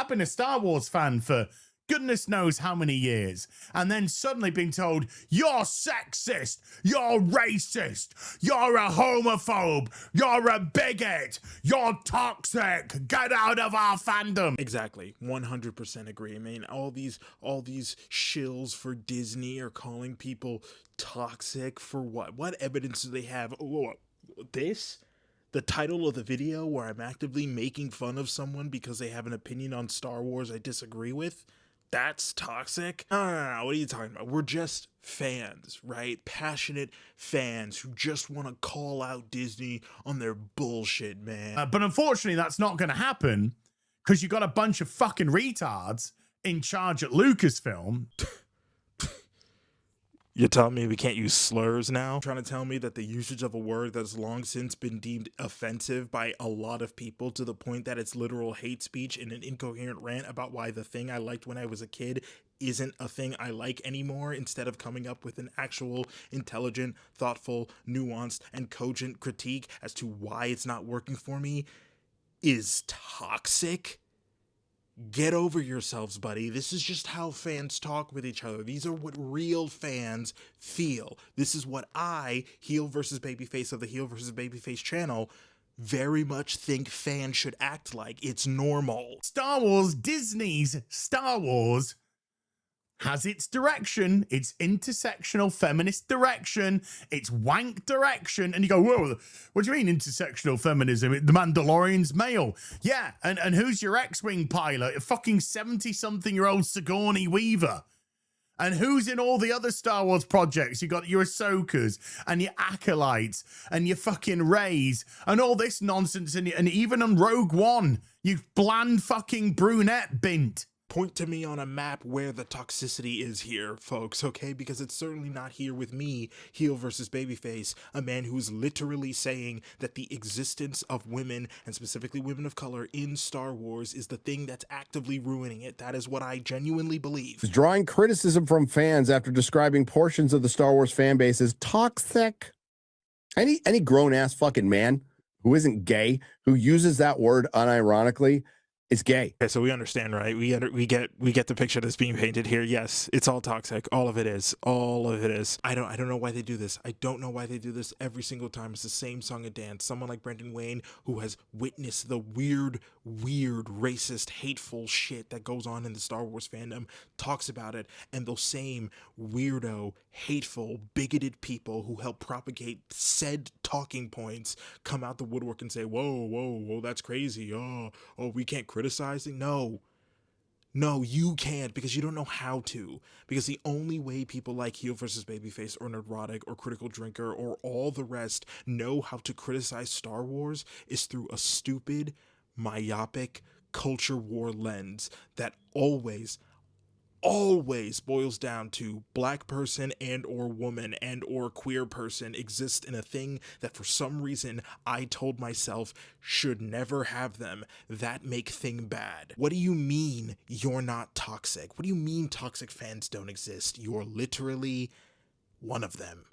I've been a Star Wars fan for goodness knows how many years, and then suddenly being told, you're sexist, you're racist, you're a homophobe, you're a bigot, you're toxic, get out of our fandom. Exactly, 100% agree. I mean, all these shills for Disney are calling people toxic for what? What evidence do they have? Oh, this? The title of the video where I'm actively making fun of someone because they have an opinion on Star Wars I disagree with? That's toxic? No, what are you talking about? We're just fans, right? Passionate fans who just want to call out Disney on their bullshit, man. But unfortunately, that's not going to happen because you got a bunch of fucking retards in charge at Lucasfilm. You're telling me we can't use slurs now? Trying to tell me that the usage of a word that's long since been deemed offensive by a lot of people to the point that it's literal hate speech in an incoherent rant about why the thing I liked when I was a kid isn't a thing I like anymore, instead of coming up with an actual intelligent, thoughtful, nuanced, and cogent critique as to why it's not working for me, is toxic? Get over yourselves, buddy. This is just how fans talk with each other. These are what real fans feel. This is what I, heel versus babyface of the heel versus babyface channel, very much think fans should act like. It's normal. Star Wars, Disney's Star Wars, has its direction, its intersectional feminist direction, its wank direction, and you go, whoa, what do you mean intersectional feminism? The Mandalorian's male. Yeah, and who's your X-Wing pilot? A fucking 70-something-year-old Sigourney Weaver. And who's in all the other Star Wars projects? You got your Ahsokas and your Acolytes and your fucking Reys and all this nonsense, and even on Rogue One, you bland fucking brunette bint. Point to me on a map where the toxicity is here, folks, okay? Because it's certainly not here with me, heel versus babyface, a man who's literally saying that the existence of women, and specifically women of color, in Star Wars is the thing that's actively ruining it. That is what I genuinely believe. Drawing criticism from fans after describing portions of the Star Wars fan base as toxic. Any grown-ass fucking man who isn't gay, who uses that word unironically, it's gay. Okay, so we understand, right? We get the picture that's being painted here. Yes, it's all toxic. All of it is. All of it is. I don't know why they do this. I don't know why they do this every single time. It's the same song and dance. Someone like Brendan Wayne, who has witnessed the weird, racist, hateful shit that goes on in the Star Wars fandom, talks about it, and those same weirdo, hateful, bigoted people who help propagate said talking points come out the woodwork and say, whoa, that's crazy. Oh, we can't criticizing. No, you can't, because you don't know how to. Because the only way people like heel versus babyface or neurotic or critical drinker or all the rest know how to criticize Star Wars is through a stupid, myopic culture war lens that always boils down to black person and or woman and or queer person exist in a thing that for some reason I told myself should never have them. That make thing bad. What do you mean you're not toxic? What do you mean toxic fans don't exist? You're literally one of them.